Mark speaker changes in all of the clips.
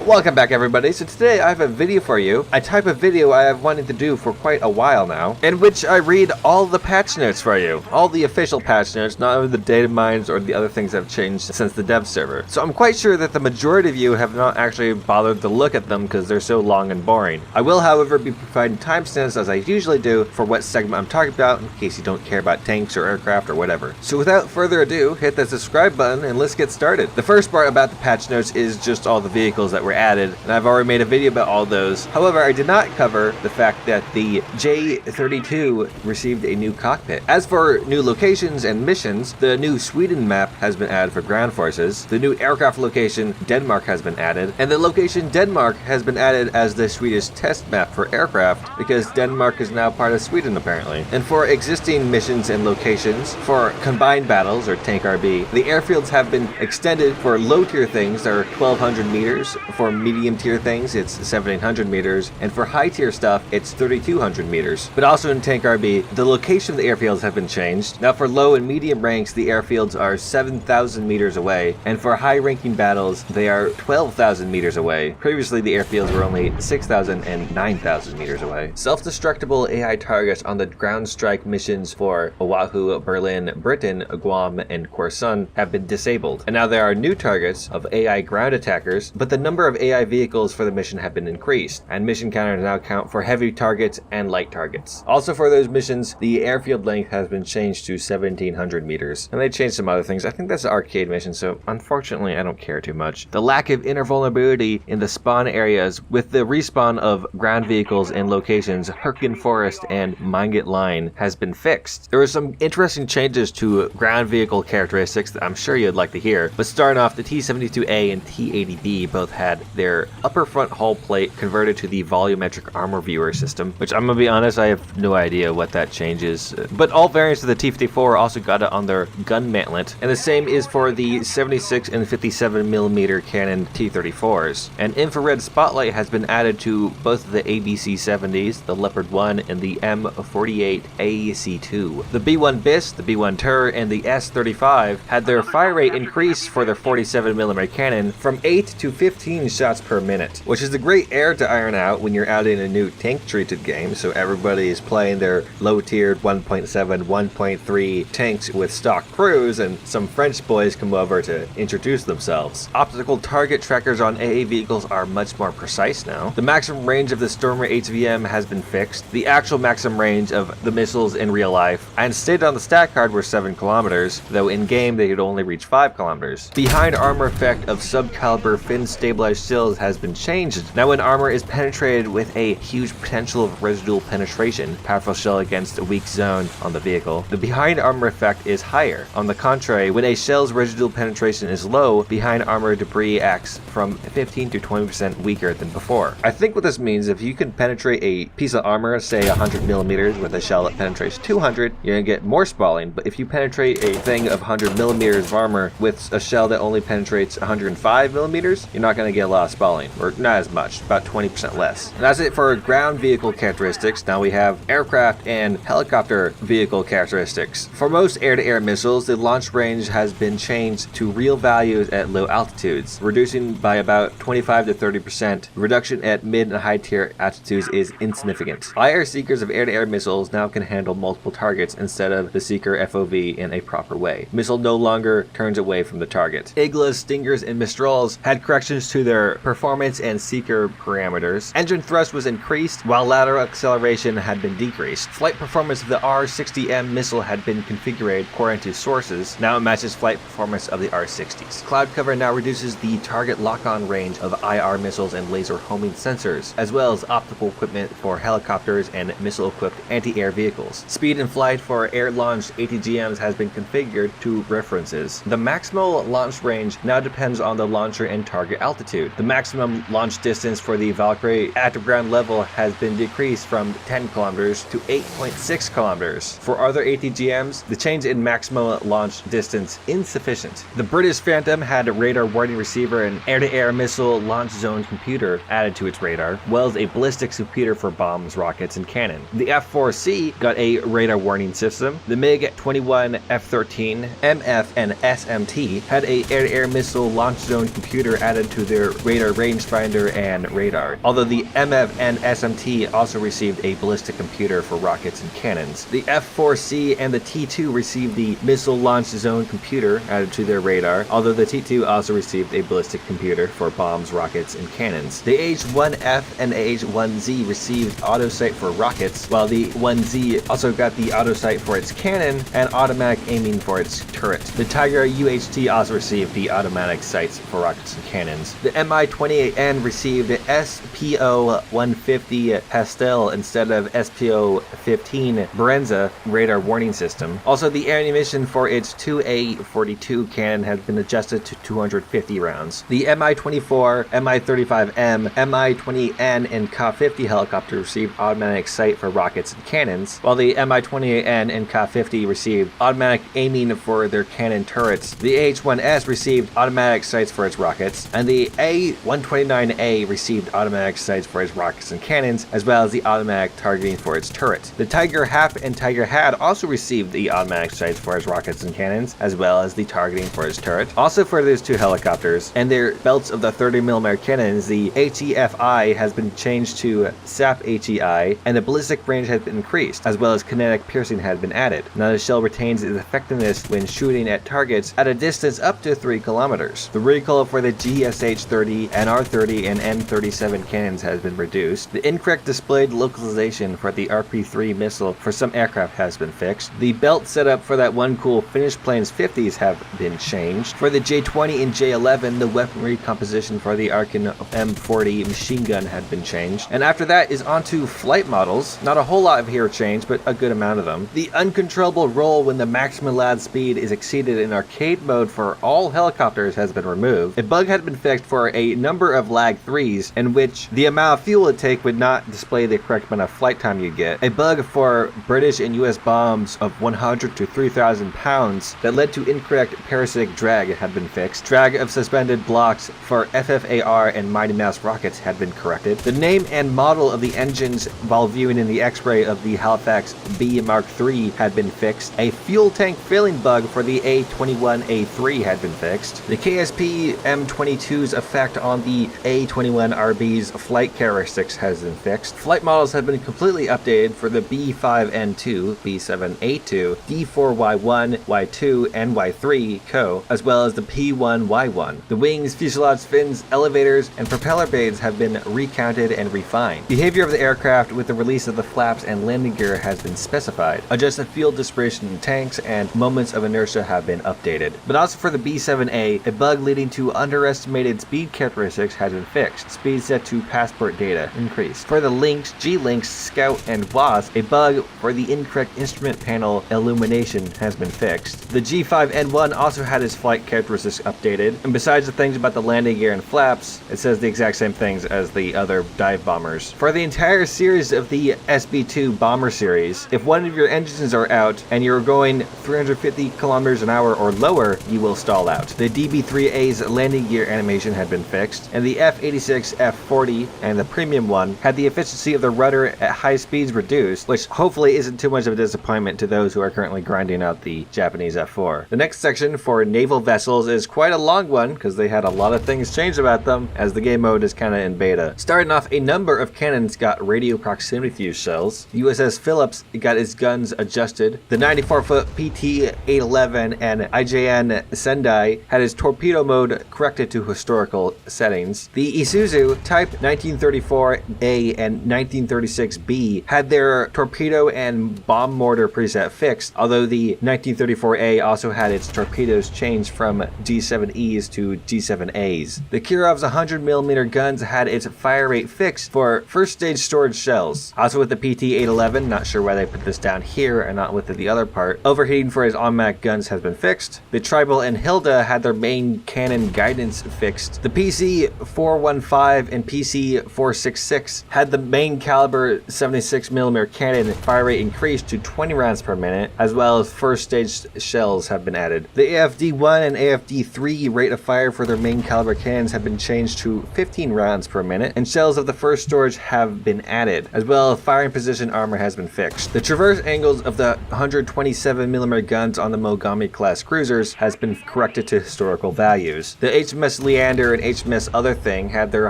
Speaker 1: Welcome back, everybody. So today I have a video for you, a type of video I have wanted to do for quite a while now, in which I read all the patch notes for you. All the official patch notes, not only the data mines or the other things that have changed since the dev server. So I'm quite sure that the majority of you have not actually bothered to look at them because they're so long and boring. I will, however, be providing timestamps as I usually do for what segment I'm talking about in case you don't care about tanks or aircraft or whatever. So without further ado, hit that subscribe button and let's get started. The first part about the patch notes is just all the vehicles that were added, and I've already made a video about all those. However, I did not cover the fact that the J-32 received a new cockpit. As for new locations and missions, the new Sweden map has been added for ground forces, the new aircraft location Denmark has been added, and the location Denmark has been added as the Swedish test map for aircraft because Denmark is now part of Sweden apparently. And for existing missions and locations, for combined battles or tank RB, the airfields have been extended. For low tier things are 1200 meters, for medium tier things it's 1700 meters, and for high tier stuff it's 3200 meters. But also in tank RB, the location of the airfields have been changed. Now for low and medium ranks, the airfields are 7,000 meters away, and for high ranking battles they are 12,000 meters away. Previously the airfields were only 6,000 and 9,000 meters away. Self-destructible AI targets on the ground strike missions for Oahu, Berlin, Britain, Guam, and Coruscant have been disabled. And now there are new targets of AI ground attackers, but the number of AI vehicles for the mission have been increased, and mission counters now count for heavy targets and light targets. Also for those missions, the airfield length has been changed to 1,700 meters, and they changed some other things. I think that's an arcade mission, so unfortunately I don't care too much. The lack of invulnerability in the spawn areas with the respawn of ground vehicles in locations Herkin Forest and Minget Line has been fixed. There were some interesting changes to ground vehicle characteristics that I'm sure you'd like to hear, but starting off, the T-72A and T-80B both had their upper front hull plate converted to the volumetric armor viewer system, which I'm gonna be honest, I have no idea what that change is. But all variants of the T-54 also got it on their gun mantlet, and the same is for the 76 and 57mm Canon T-34s. An infrared spotlight has been added to both of the ABC-70s, the Leopard 1 and the M48 AC-2. The B-1 BIS, the B-1 Tur, and the S-35 had their fire rate increased for their 47mm cannon from 8 to 15 shots per minute, which is a great error to iron out when you're adding a new tank-treated game, so everybody is playing their low-tiered 1.7, 1.3 tanks with stock crews, and some French boys come over to introduce themselves. Optical target trackers on AA vehicles are much more precise now. The maximum range of the Stormer HVM has been fixed. The actual maximum range of the missiles in real life and stated on the stat card were 7 kilometers, though in game they could only reach 5 kilometers. Behind armor effect of sub-caliber fin stabilized shells has been changed. Now when armor is penetrated with a huge potential of residual penetration, powerful shell against a weak zone on the vehicle, the behind armor effect is higher. On the contrary, when a shell's residual penetration is low, behind armor debris acts from 15 to 20% weaker than before. I think what this means, if you can penetrate a piece of armor, say 100 millimeters with a shell that penetrates 200, you're gonna get more spalling. But if you penetrate a thing of 100 millimeters of armor with a shell that only penetrates 105 millimeters, you're not gonna get a lot of spalling, or not as much, about 20% less. And that's it for ground vehicle characteristics. Now we have aircraft and helicopter vehicle characteristics. For most air-to-air missiles, the launch range has been changed to real values at low altitudes, reducing by about 25 to 30%. Reduction at mid and high tier altitudes is insignificant. IR seekers of air-to-air missiles now can handle multiple targets instead of the seeker FOV in a proper way. Missile no longer turns away from the target. Iglas, Stingers, and Mistrals had corrections to their performance and seeker parameters. Engine thrust was increased, while lateral acceleration had been decreased. Flight performance of the R-60M missile had been configured according to sources. Now it matches flight performance of the R-60s. Cloud cover now reduces the target lock-on range of IR missiles and laser homing sensors, as well as optical equipment for helicopters and missile-equipped anti-air vehicles. Speed and flight for air-launched ATGMs has been configured to references. The maximal launch range now depends on the launcher and target altitude. The maximum launch distance for the Valkyrie at the ground level has been decreased from 10 kilometers to 8.6 kilometers. For other ATGMs, the change in maximum launch distance insufficient. The British Phantom had a radar warning receiver and air-to-air missile launch zone computer added to its radar, as well as a ballistics computer for bombs, rockets, and cannon. The F-4C got a radar warning system. The MiG-21, F-13, MF, and SMT had a air-to-air missile launch zone computer added to their radar rangefinder, and radar. Although the MF and SMT also received a ballistic computer for rockets and cannons. The F-4C and the T-2 received the missile launch zone computer added to their radar, although the T-2 also received a ballistic computer for bombs, rockets, and cannons. The AH-1F and AH-1Z received auto sight for rockets, while the 1Z also got the auto sight for its cannon and automatic aiming for its turret. The Tiger UHT also received the automatic sights for rockets and cannons. The Mi-28N received the SPO-150 Pastel instead of SPO-15 Brenza radar warning system. Also, the ammunition for its 2A42 cannon has been adjusted to 250 rounds. The Mi-24, Mi-35M, Mi-20N, and Ka-50 helicopters received automatic sight for rockets and cannons, while the Mi-28N and Ka-50 received automatic aiming for their cannon turrets. The H-1S received automatic sights for its rockets, and the A-129A received automatic sights for its rockets and cannons, as well as the automatic targeting for its turret. The Tiger HAP and Tiger HAD also received the automatic sights for its rockets and cannons, as well as the targeting for its turret. Also for those two helicopters and their belts of the 30mm cannons, the HEFI has been changed to SAP HEI, and the ballistic range has been increased, as well as kinetic piercing has been added. Now the shell retains its effectiveness when shooting at targets at a distance up to 3 kilometers. The recoil for the GSH-30, NR-30, and N-37 cannons has been reduced. The incorrect displayed localization for the RP-3 missile for some aircraft has been fixed. The belt setup for that one cool finished planes 50s have been changed. For the J-20 and J-11, the weaponry composition for the Arkin M40 machine gun had been changed. And after that is onto flight models. Not a whole lot of here changed, but a good amount of them. The uncontrollable roll when the maximum allowed speed is exceeded in arcade mode for all helicopters has been removed. A bug had been fixed for a number of lag 3s in which the amount of fuel it take would not display the correct amount of flight time you get. A bug for British and US bombs of 100 to 3,000 pounds that led to incorrect parasitic drag had been fixed. Drag of suspended blocks for FFAR and Mighty Mouse rockets had been corrected. The name and model of the engines while viewing in the X-ray of the Halifax B Mark III had been fixed. A fuel tank filling bug for the A21A3 had been fixed. The KSP M22's effect on the A21RB's flight characteristics has been fixed. Flight models have been completely updated for the B5N2, B7A2, D4Y1, Y2, and Y3 Co, as well as the P1Y1. The wings, fuselage fins, elevators, and propeller blades have been recounted and refined. Behavior of the aircraft with the release of the flaps and landing gear has been specified. Adjusted fuel dispersion in tanks and moments of inertia have been updated. But also for the B7A, a bug leading to underestimated speed characteristics has been fixed. Speed set to passport data increased. For the Lynx, G-Lynx, Scout, and Wasp, a bug for the incorrect instrument panel illumination has been fixed. The G5N1 also had its flight characteristics updated, and besides the things about the landing gear and flaps, it says the exact same things as the other dive bombers. For the entire series of the SB-2 bomber series, if one of your engines are out and you're going 350 kilometers an hour or lower, you will stall out. The DB-3A's landing gear animation had been fixed, and the F-86, F-40, and the premium one had the efficiency of the rudder at high speeds reduced, which hopefully isn't too much of a disappointment to those who are currently grinding out the Japanese F-4. The next section for naval vessels is quite a long one because they had a lot of things changed about them as the game mode is kind of in beta. Starting off, a number of cannons got radio proximity fuse shells. The USS Phillips got its guns adjusted. The 94-foot PT-811 and IJN Sendai had its torpedo mode corrected to historical settings. The Isuzu Type 1934A and 1936B had their torpedo and bomb mortar preset fixed, although the 1934A also had its torpedoes changed from G7Es to G7As. The Kirov's 100mm guns had its fire rate fixed for first stage storage shells. Also with the PT-811, not sure why they put this down here and not with the other part, overheating for his automatic guns has been fixed. The Tribal and Hilda had their main cannon guidance fixed. The PC-415 and PC-466 had the main caliber 76mm cannon fire rate increased to 20 rounds per minute, as well as first stage shells have been added. The AFD-1 and AFD-3 rate of fire for their main caliber cannons have been changed to 15 rounds per minute, and shells of the first storage have been added, as well as firing position armor has been fixed. The traverse angles of the 127mm guns on the Mogami class cruisers has been corrected to historical values. The HMS Leander and HMS Other Thing had their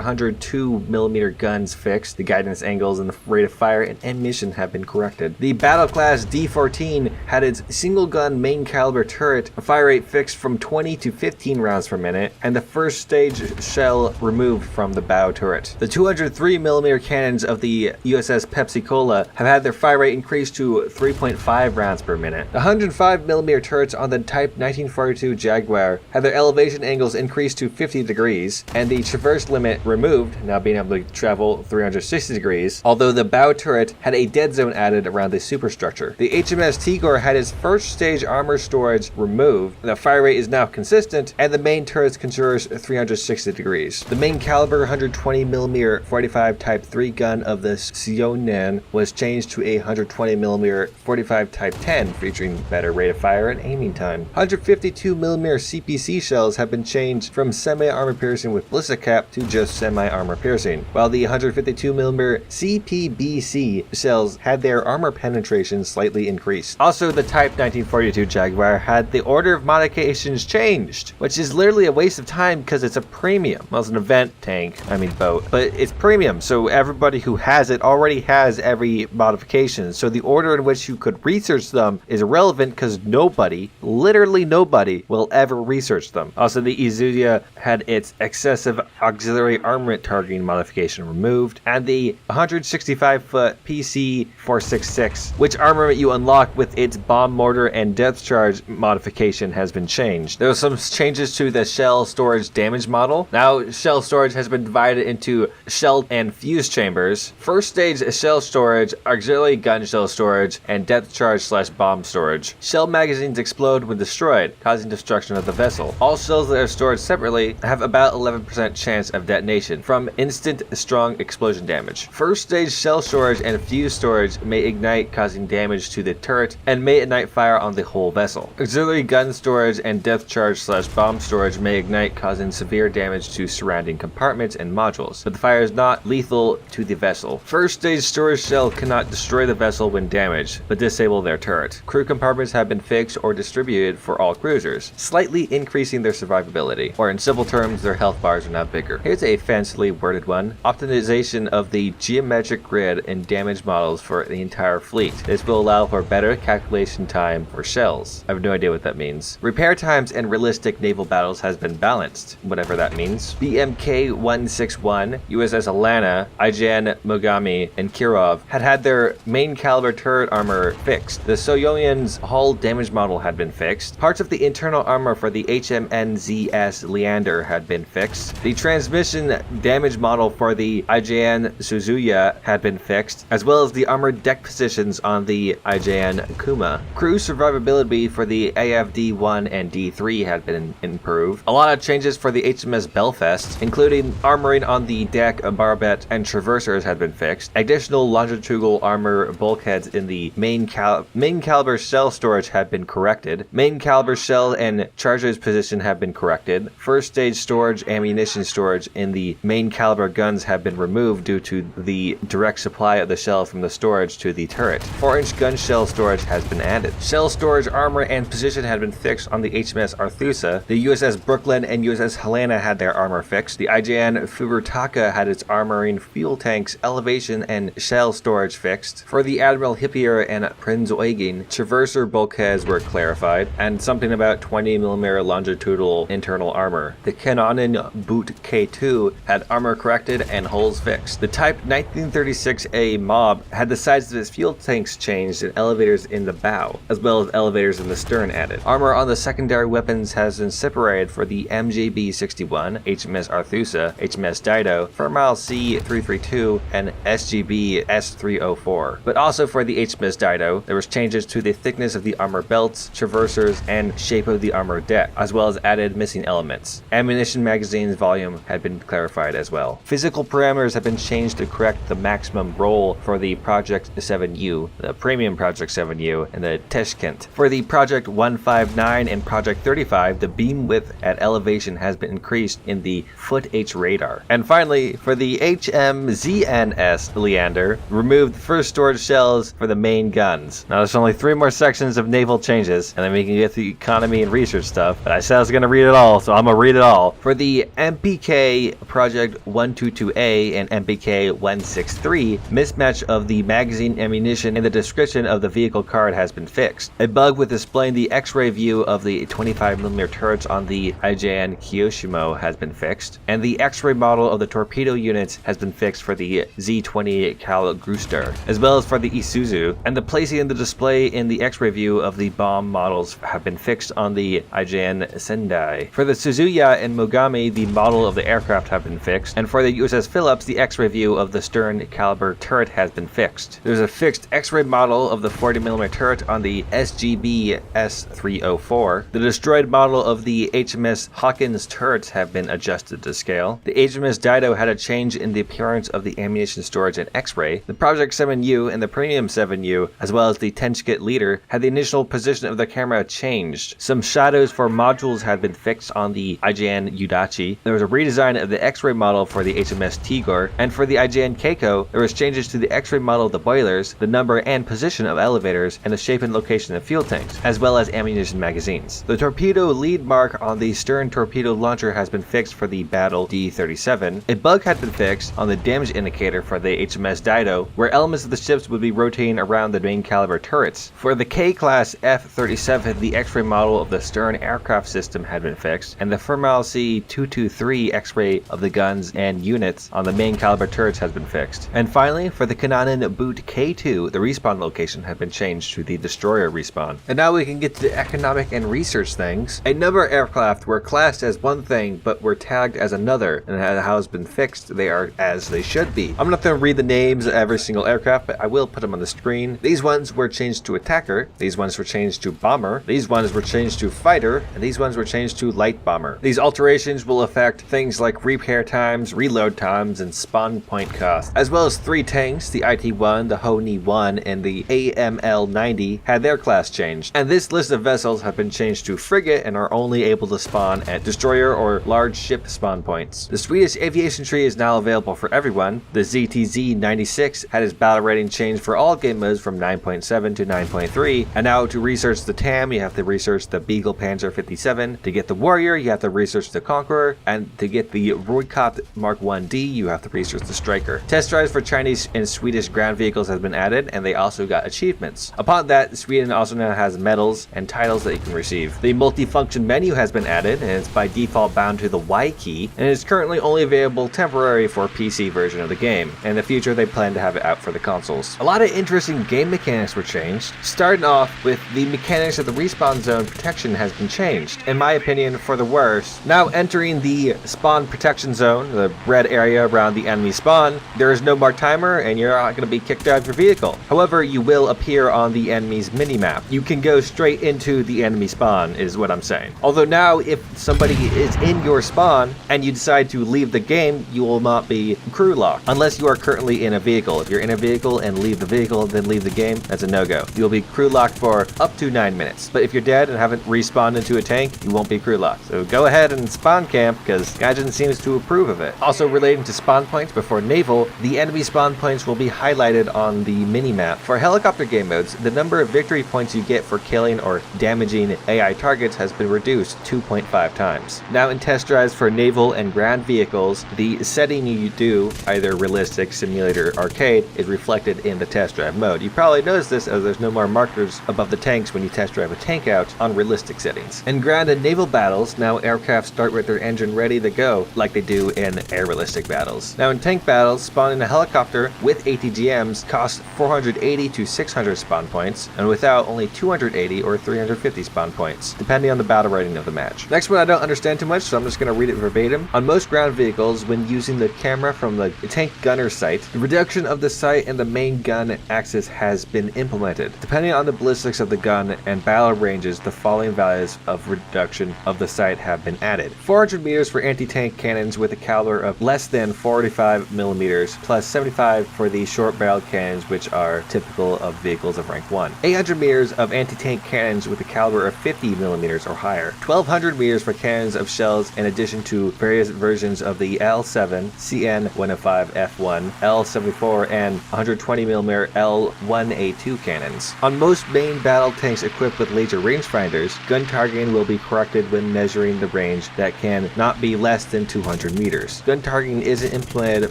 Speaker 1: 102mm guns fixed. The guidance angles and the rate of fire and ammunition have been corrected. The battle class D-14 had its single gun main caliber turret fire rate fixed from 20 to 15 rounds per minute, and the first stage shell removed from the bow turret. The 203mm cannons of the USS Pepsi-Cola have had their fire rate increased to 3.5 rounds per minute. The 105mm turrets on the Type 1942 Jaguar had their elevation angles increased to 50 degrees, and the traverse limit removed, now being able to travel 360 degrees, although the bow turret had a dead zone added around the superstructure. The HMS Tigor had its first stage armor storage removed, the fire rate is now consistent, and the main turret can traverse 360 degrees. The main caliber 120mm 45 Type 3 gun of the Sionan was changed to a 120mm 45 Type 10, featuring better rate of fire and aiming time. 152mm CPC shells have been changed from semi-armor piercing with ballistic cap to just semi-armor piercing, while the 152mm CPBC shells had their armor penetration slightly increased. Also, the Type 1942 Jaguar had the order of modifications changed, which is literally a waste of time because it's a premium. Well, it's an event tank, boat, but it's premium, so everybody who has it already has every modification, so the order in which you could research them is irrelevant because nobody, literally nobody, will ever research them. Also, the Izuya had its excessive auxiliary armament targeting modification removed, and the 165-foot PC-466, which armament you unlock with its bomb mortar and depth charge modification, has been changed. There were some changes to the shell storage damage model. Now, shell storage has been divided into shell and fuse chambers, first stage shell storage, auxiliary gun shell storage, and depth charge / bomb storage. Shell magazines explode when destroyed, causing destruction of the vessel. All shells that are stored separately have about 11% chance of detonation from instant strong explosion damage. First stage shell storage and fuse storage may ignite, causing damage to the turret, and may ignite fire on the whole vessel. Auxiliary gun storage and depth charge / bomb storage may ignite, causing severe damage to surrounding compartments and modules, but the fire is not lethal to the vessel. First stage storage shell cannot destroy the vessel when damaged, but disable their turret. Crew compartments have been fixed or distributed for all cruisers, slightly increasing their survivability, or in simple terms, their health bars are now bigger. Here's a fancily worded one. Optimization of the geometric grid and damage models for the entire fleet. This will allow for better calculation time for shells. I have no idea what that means. Repair times and realistic naval battles has been balanced, whatever that means. BMK-161, USS Alana, IJN Mogami, and Kirov had their main caliber turret armor fixed. The Soyoyan's hull damage model had been fixed. Parts of the internal armor for the HMNZS Leander had been fixed. The transmission damage model for the IJN Suzuya had been fixed, as well as the armored deck positions on the IJN Kuma. Crew survivability for the AFD-1 and D-3 had been improved. A lot of changes for the HMS Belfast, including armoring on the deck, barbette, and traversers had been fixed. Additional longitudinal armor bulkheads in the main caliber shell storage had been corrected. Main caliber shell and charges position have been corrected. First stage storage, ammunition storage in the main caliber guns have been removed due to the direct supply of the shell from the storage to the turret. 4-inch gun shell storage has been added. Shell storage, armor, and position had been fixed on the HMS Arthusa. The USS Brooklyn and USS Helena had their armor fixed. The IJN Furutaka had its armoring, fuel tanks, elevation, and shell storage fixed. For the Admiral Hippier and Prinz Eugen, traverser bulkheads were clarified, and something about 20mm longitudinal internal armor. The Kanonen Boot K2 had armor corrected and holes fixed. The Type 1936A Mob had the size of its fuel tanks changed and elevators in the bow, as well as elevators in the stern added. Armor on the secondary weapons has been separated for the MJB-61, HMS Arthusa, HMS Dido, Fermile C-332, and SGB S-304. But also for the HMS Dido, there was changes to the thickness of the armor belts, traversers, and shape of the armor deck, as well as added missing elements. Ammunition magazine's volume had been clarified as well. Physical parameters have been changed to correct the maximum roll for the Project 7U, the Premium Project 7U, and the Teshkent. For the Project 159 and Project 35, the beam width at elevation has been increased in the foot H radar. And finally, for the HMZNS Leander, removed the first storage shells for the main guns. Now there's only 3 more sections of naval changes, and then we can get the economy and research stuff, but I said I was going to read it all, so I'm going to read it all. For the the MPK Project 122A and MPK 163, mismatch of the magazine ammunition in the description of the vehicle card has been fixed. A bug with displaying the X-ray view of the 25mm turrets on the IJN Kiyoshimo has been fixed, and the X-ray model of the torpedo units has been fixed for the Z-20 Cal Gruster, as well as for the Isuzu, and the placing in the display in the X-ray view of the bomb models have been fixed on the IJN Sendai. For the Suzuya and Mogami, the model of the aircraft have been fixed, and for the USS Phillips, the X-ray view of the stern caliber turret has been fixed. There's a fixed X-ray model of the 40mm turret on the SGB S304. The destroyed model of the HMS Hawkins turrets have been adjusted to scale. The HMS Dido had a change in the appearance of the ammunition storage and X-ray. The Project 7U and the Premium 7U, as well as the Tenchkit Leader, had the initial position of the camera changed. Some shadows for modules had been fixed on the IJN Udachi. There was a redesign of the X-ray model for the HMS Tigor, and for the IJN Keiko, there was changes to the X-ray model of the boilers, the number and position of elevators, and the shape and location of fuel tanks, as well as ammunition magazines. The torpedo lead mark on the stern torpedo launcher has been fixed for the Battle D-37. A bug had been fixed on the damage indicator for the HMS Dido, where elements of the ships would be rotating around the main caliber turrets. For the K-class F-37, the X-ray model of the stern aircraft system had been fixed, and the Firmal C-223 X-ray of the guns and units on the main caliber turrets has been fixed. And finally, for the Kananan Boot K-2, the respawn location had been changed to the destroyer respawn. And now we can get to the economic and research things. A number of aircraft were classed as one thing, but were tagged as another, and how it's been fixed, they are as they should be. I'm not going to read the names of every single aircraft, but I will put them on the screen. These ones were changed to attacker, these ones were changed to bomber, these ones were changed to fighter, and these ones were changed to light bomber. These alterations will affect things like repair times, reload times, and spawn point costs, as well as 3 tanks, the IT-1, the Ho-Ni-1, and the AML-90 had their class changed. And this list of vessels have been changed to frigate and are only able to spawn at destroyer or large ship spawn points. The Swedish aviation tree is now available for everyone. The ZTZ-96 had its battle rating changed for all game modes from 9.7 to 9.3, and now to research the TAM, you have to research the Beagle Panzer 57. To get the Warrior, you have to research the Conqueror, and to get the Roykot Mark 1D, you have to research the Striker. Test drives for Chinese and Swedish ground vehicles has been added, and they also got achievements. Upon that, Sweden also now has medals and titles that you can receive. The multifunction menu has been added, and it's by default bound to the Y key, and is currently only available temporarily for PC version of the game. In the future, they plan to have it out for the consoles. A lot of interesting game mechanics were changed, starting off with the mechanics of the respawn zone protection has been changed, in my opinion for the worst. Now entering the spawn protection zone, the red area around the enemy spawn, there is no mark timer and you're not going to be kicked out of your vehicle. However, you will appear on the enemy's minimap. You can go straight into the enemy spawn is what I'm saying. Although now if somebody is in your spawn and you decide to leave the game, you will not be crew locked unless you are currently in a vehicle. If you're in a vehicle and leave the vehicle then leave the game, that's a no-go. You'll be crew locked for up to 9 minutes. But if you're dead and haven't respawned into a tank, you won't be crew locked. So go ahead and spawn camp because Gaijin seems to approve of it. Also relating to spawn points before Naval, the enemy spawn points will be highlighted on the minimap. For helicopter game modes, the number of victory points you get for killing or damaging AI targets has been reduced 2.5 times. Now in test drives for naval and ground vehicles, the setting you do, either realistic, simulator, arcade, is reflected in the test drive mode. You probably noticed this as there's no more markers above the tanks when you test drive a tank out on realistic settings. In ground and naval battles, now aircraft start with their engine ready to go like they do in air realistic battles. Now in tank battles, spawning a helicopter with ATGMs costs 480 to 600 spawn points, and without only 280 or 350 spawn points, depending on the battle rating of the match. Next one I don't understand too much, so I'm just going to read it verbatim. On most ground vehicles, when using the camera from the tank gunner sight, the reduction of the sight and the main gun axis has been implemented. Depending on the ballistics of the gun and battle ranges, the following values of reduction of the sight have been added. 400 meters for anti-tank cannons with a caliber of less than 45 millimeters, plus 75 for the short-barreled cannons which are typical of vehicles of rank 1. 800 meters of anti-tank cannons with a caliber of 50 millimeters or higher. 1200 meters for cannons of shells in addition to various versions of the L7, CN-105F1, L74, and 120 millimeter L1A2 cannons. On most main battle tanks equipped with laser rangefinders, gun targeting will be corrected when measuring the range that can can not be less than 200 meters. Gun targeting isn't implemented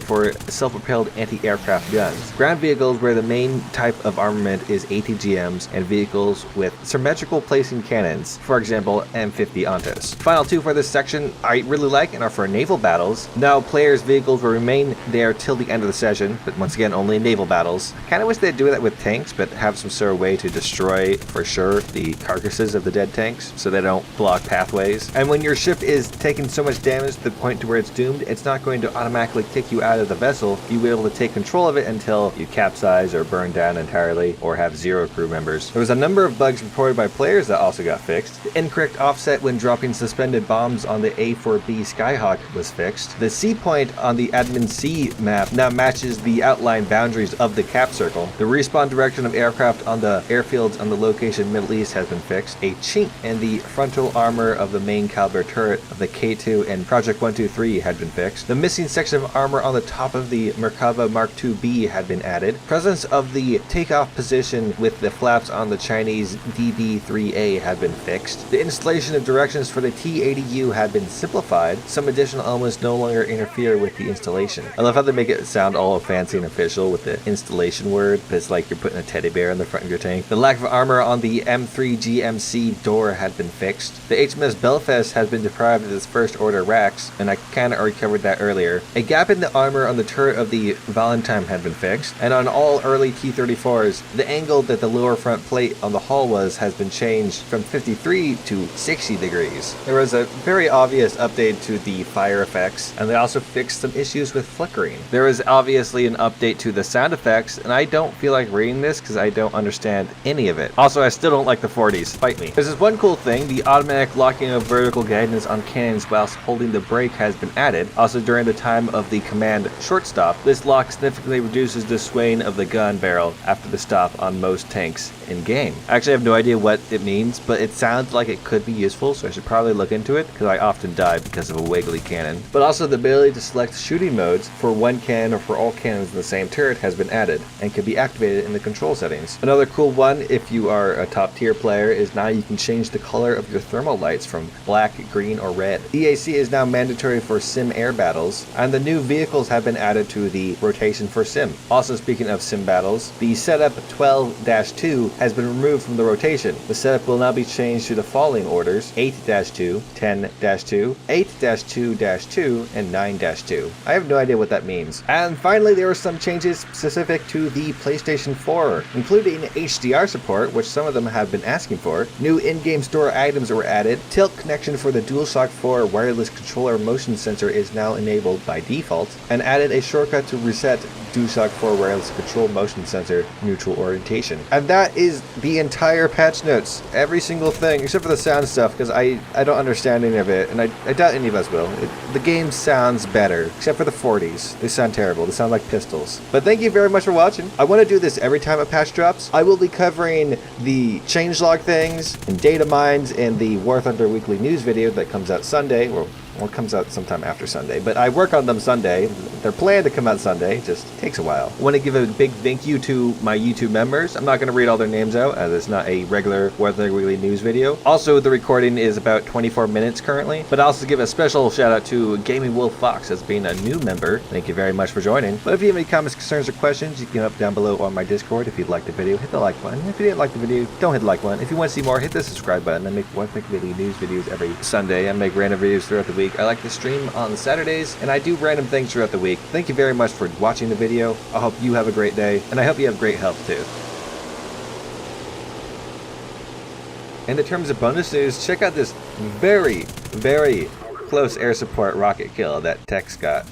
Speaker 1: for self-propelled anti-aircraft guns. Ground vehicles where the main type of armament is ATGMs and vehicles with symmetrical placing cannons, for example M50 Ontos. Final two for this section I really like and are for naval battles. Now players' vehicles will remain there till the end of the session, but once again only in naval battles. Kinda wish they'd do that with tanks, but have some sort of way to destroy for sure the carcasses of the dead tanks so they don't block pathways. And when your ship is taking so much damage to the point to where it's doomed, it's not going to automatically kick you out of the vessel. You'll be able to take control of it until you capsize or burn down entirely or have 0 crew members. There was a number of bugs reported by players that also got fixed. The incorrect offset when dropping suspended bombs on the A4B Skyhawk was fixed. The C point on the Admin C map now matches the outline boundaries of the cap circle. The respawn direction of aircraft on the airfields on the location Middle East has been fixed. A chink in the frontal armor of the main caliber turret of the K2 and Project 123 had been fixed. The missing section of armor on the top of the Merkava Mark II-B had been added. Presence of the takeoff position with the flaps on the Chinese DB-3A had been fixed. The installation of directions for the T-80U had been simplified. Some additional elements no longer interfere with the installation. I love how they make it sound all fancy and official with the installation word, but it's like you're putting a teddy bear in the front of your tank. The lack of armor on the M3GMC door had been fixed. The HMS Belfast has been deprived of its first order racks, and I kinda already covered that earlier. A gap in the armor on the turret of the Valentine had been fixed, and on all early T-34s, the angle that the lower front plate on the hull was has been changed from 53 to 60 degrees. There was a very obvious update to the fire effects, and they also fixed some issues with flickering. There was obviously an update to the sound effects, and I don't feel like reading this because I don't understand any of it. Also, I still don't like the 40s. Fight me. This is one cool thing. The automatic locking of vertical guidance on cannons whilst holding the brake has been added. Also, during the time of the command short stop, this lock significantly reduces the swaying of the gun barrel after the stop on most tanks in game. I actually have no idea what it means, but it sounds like it could be useful, so I should probably look into it because I often die because of a wiggly cannon. But also the ability to select shooting modes for one cannon or for all cannons in the same turret has been added and can be activated in the control settings. Another cool one, if you are a top tier player, is now you can change the color of your thermal lights from black, green, or red. EAC is now mandatory for sim air battles, and the new vehicles have been added to the rotation for sim. Also, speaking of sim battles, the setup 12-2 has been removed from the rotation. The setup will now be changed to the following orders: 8-2, 10-2, 8-2-2, and 9-2. I have no idea what that means. And finally, there were some changes specific to the PlayStation 4, including HDR support, which some of them have been asking for. New in-game store items were added. Tilt connection for the DualShock 4 wireless controller motion sensor is now enabled by default, and added a shortcut to reset DualShock 4 wireless control motion sensor neutral orientation. And that is the entire patch notes. Every single thing, except for the sound stuff, because I don't understand any of it, and I doubt any of us will. The game sounds better, except for the 40s. They sound terrible. They sound like pistols. But thank you very much for watching. I want to do this every time a patch drops. I will be covering the changelog things and data mines in the War Thunder weekly news video that comes out Sunday. Well, it comes out sometime after Sunday, but I work on them Sunday. They're planned to come out Sunday, it just takes a while. I want to give a big thank you to my YouTube members. I'm not going to read all their names out, as it's not a regular War Thunder Weekly news video. Also, the recording is about 24 minutes currently, but I also give a special shout out to Gaming Wolf Fox as being a new member. Thank you very much for joining. But if you have any comments, concerns, or questions, you can up down below on my Discord. If you'd like the video, hit the like button. If you didn't like the video, don't hit the like button. If you want to see more, hit the subscribe button. I make weekly news videos every Sunday. I make random videos throughout the week. I like to stream on Saturdays, and I do random things throughout the week. Thank you very much for watching the video. I hope you have a great day, and I hope you have great health too. And in terms of bonus news, check out this very, very close air support rocket kill that Tex got.